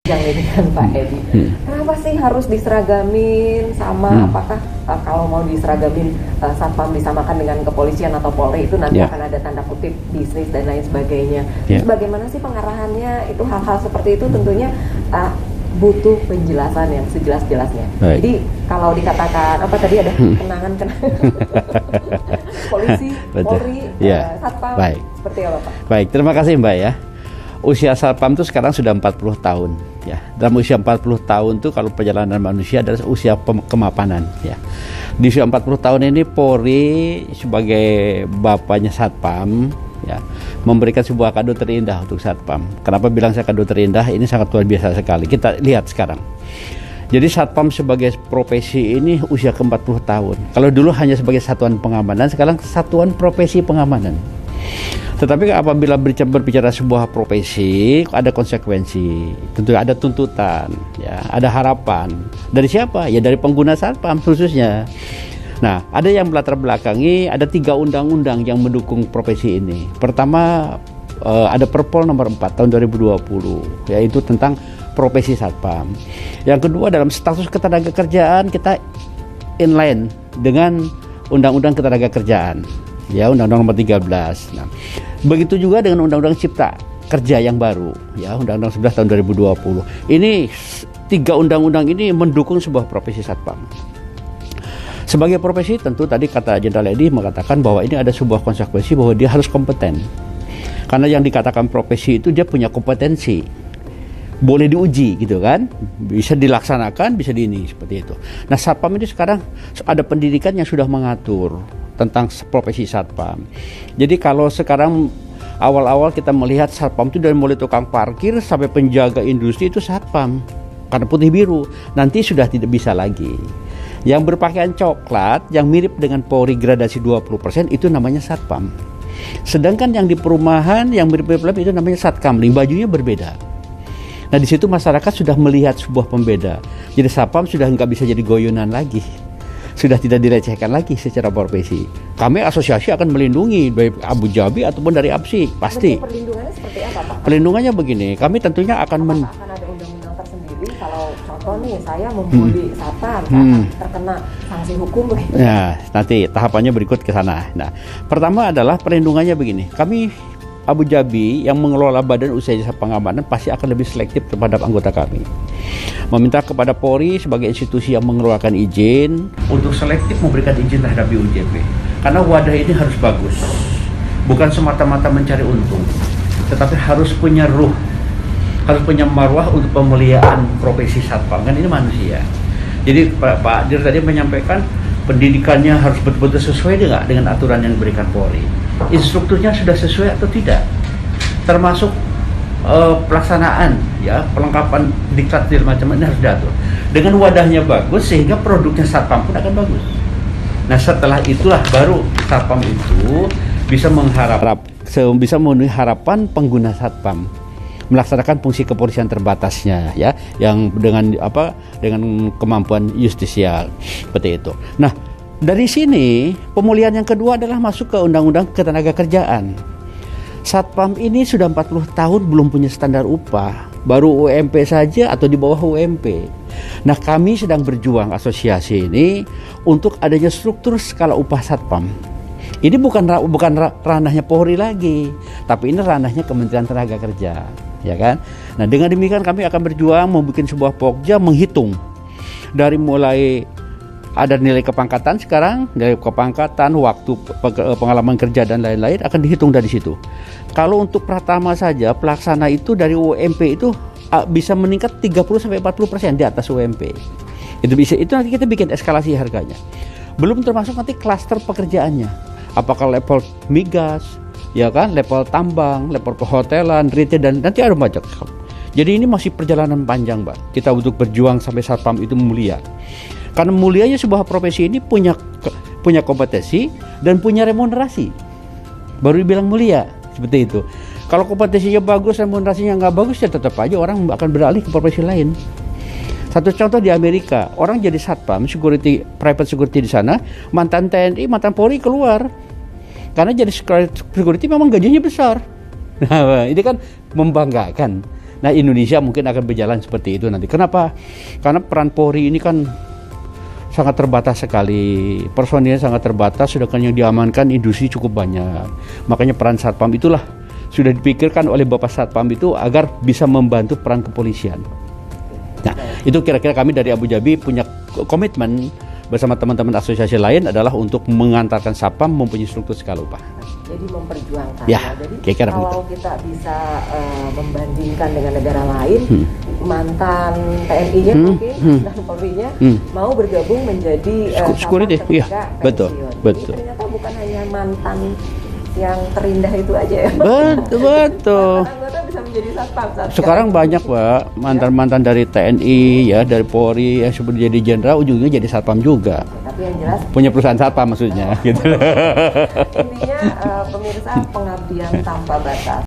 Yang ini kan Pak Edi, kenapa sih harus diseragamin sama apakah kalau mau diseragamin satpam disamakan dengan kepolisian atau Polri itu nanti akan ada tanda kutip bisnis dan lain sebagainya. Terus bagaimana sih pengarahannya, itu hal-hal seperti itu tentunya butuh penjelasan yang sejelas-jelasnya. Jadi kalau dikatakan apa tadi ada kenangan-kenangan polisi, Polri, satpam, seperti apa Pak? Baik, terima kasih Mbak ya. Usia satpam itu sekarang sudah 40 tahun ya. Dalam usia 40 tahun itu kalau perjalanan manusia adalah usia kemapanan ya. Di usia 40 tahun ini Polri sebagai bapaknya satpam ya memberikan sebuah kado terindah untuk satpam. Kenapa bilang saya kado terindah? Ini sangat luar biasa sekali. Kita lihat sekarang. Jadi satpam sebagai profesi ini usia ke-40 tahun. Kalau dulu hanya sebagai satuan pengamanan, sekarang satuan profesi pengamanan. Tetapi apabila berbicara sebuah profesi, ada konsekuensi, tentu ada tuntutan, ya, ada harapan. Dari siapa? Ya dari pengguna satpam khususnya. Nah, ada yang melatar belakangi, ada 3 undang-undang yang mendukung profesi ini. Pertama, ada Perpol nomor 4 tahun 2020, yaitu tentang profesi satpam. Yang kedua, dalam status ketenagakerjaan kita inline dengan Undang-Undang Ketenagakerjaan. Ya, Undang-Undang nomor 13. Nah, begitu juga dengan Undang-Undang Cipta Kerja yang baru, ya, Undang-Undang 11 tahun 2020. Ini 3 undang-undang ini mendukung sebuah profesi satpam. Sebagai profesi tentu tadi kata Jenderal Edi mengatakan bahwa ini ada sebuah konsekuensi bahwa dia harus kompeten. Karena yang dikatakan profesi itu dia punya kompetensi. Boleh diuji gitu kan, bisa dilaksanakan, bisa ini seperti itu. Nah, satpam ini sekarang ada pendidikan yang sudah mengatur tentang profesi satpam. Jadi kalau sekarang awal-awal kita melihat satpam itu dari mulai tukang parkir sampai penjaga industri itu satpam karena putih biru, nanti sudah tidak bisa lagi. Yang berpakaian coklat yang mirip dengan Polri gradasi 20% itu namanya satpam. Sedangkan yang di perumahan yang mirip-mirip itu namanya satkamling, bajunya berbeda. Nah, di situ masyarakat sudah melihat sebuah pembeda. Jadi satpam sudah nggak bisa jadi goyonan lagi. Sudah tidak direcehkan lagi secara profesi. Kami asosiasi akan melindungi baik Abu Dhabi ataupun dari APSI, pasti. Bentuk perlindungannya seperti apa Pak? Perlindungannya begini, kami tentunya akan akan ada undang-undang tersendiri kalau contoh nih saya membuli satpam, akan terkena sanksi hukum begitu. Ya, nanti tahapannya berikut ke sana. Nah, pertama adalah perlindungannya begini. Kami Abu Dhabi yang mengelola badan usaha jasa pengamanan pasti akan lebih selektif terhadap anggota kami. Meminta kepada Polri sebagai institusi yang mengeluarkan izin untuk selektif memberikan izin terhadap BUJP. Karena wadah ini harus bagus, bukan semata-mata mencari untung, tetapi harus punya ruh, harus punya marwah untuk pemuliaan profesi satpam. Kan ini manusia. Jadi Pak Dir tadi menyampaikan pendidikannya harus betul-betul sesuai dengan aturan yang diberikan Polri. Instrukturnya sudah sesuai atau tidak, termasuk pelaksanaan, ya, pelengkapan diklat macam ini harus diatur. Dengan wadahnya bagus sehingga produknya satpam pun akan bagus. Nah, setelah itulah baru satpam itu bisa bisa memenuhi harapan pengguna satpam, melaksanakan fungsi kepolisian terbatasnya, ya, yang dengan kemampuan justisial seperti itu. Nah, dari sini pemulihan yang kedua adalah masuk ke Undang-Undang Ketenagakerjaan. Satpam ini sudah 40 tahun belum punya standar upah, baru UMP saja atau di bawah UMP. Nah, kami sedang berjuang asosiasi ini untuk adanya struktur skala upah satpam. Ini bukan ranahnya Polri lagi, tapi ini ranahnya Kementerian Tenaga Kerja, ya kan? Nah, dengan demikian kami akan berjuang membuat sebuah pokja menghitung dari mulai ada nilai kepangkatan sekarang, nilai kepangkatan, waktu pengalaman kerja dan lain-lain akan dihitung dari situ. Kalau untuk pratama saja pelaksana itu dari UMP itu bisa meningkat 30-40% di atas UMP. Itu nanti kita bikin eskalasi harganya. Belum termasuk nanti klaster pekerjaannya. Apakah level migas, ya kan, level tambang, level perhotelan, retail, dan nanti ada banyak. Jadi ini masih perjalanan panjang, Mbak. Kita untuk berjuang sampai satpam itu mulia. Karena mulianya sebuah profesi ini punya kompetensi dan punya remunerasi. Baru dibilang mulia, seperti itu. Kalau kompetensinya bagus, remunerasinya nggak bagus, ya tetap aja orang akan beralih ke profesi lain. Satu contoh di Amerika, orang jadi satpam, private security di sana, mantan TNI, mantan Polri keluar. Karena jadi security memang gajinya besar. Nah, ini kan membanggakan. Nah, Indonesia mungkin akan berjalan seperti itu nanti. Kenapa? Karena peran Polri ini kan sangat terbatas sekali. Personilnya sangat terbatas, sedangkan yang diamankan industri cukup banyak. Makanya peran Satpam itulah sudah dipikirkan oleh Bapak Satpam itu agar bisa membantu peran kepolisian. Nah, itu kira-kira kami dari Abu Dhabi punya komitmen bersama teman-teman asosiasi lain adalah untuk mengantarkan Satpam mempunyai struktur skala upah. Jadi memperjuangkan. Ya, Jadi kira-kira kalau begitu. kita bisa membandingkan dengan negara lain, mantan TNI-nya mungkin dan Polri-nya mau bergabung menjadi security. Satpam Iya, ketika betul, pensiun. betul. Jadi ternyata bukan hanya mantan yang terindah itu aja ya. Betul. Anggota bisa menjadi Satpam. Sekarang banyak, Pak, mantan-mantan dari TNI ya, dari Polri yang sebelum jadi jenderal ujungnya jadi Satpam juga. Tapi yang jelas Punya perusahaan Satpam maksudnya gitu. intinya pemirsa, pengabdian tanpa batas.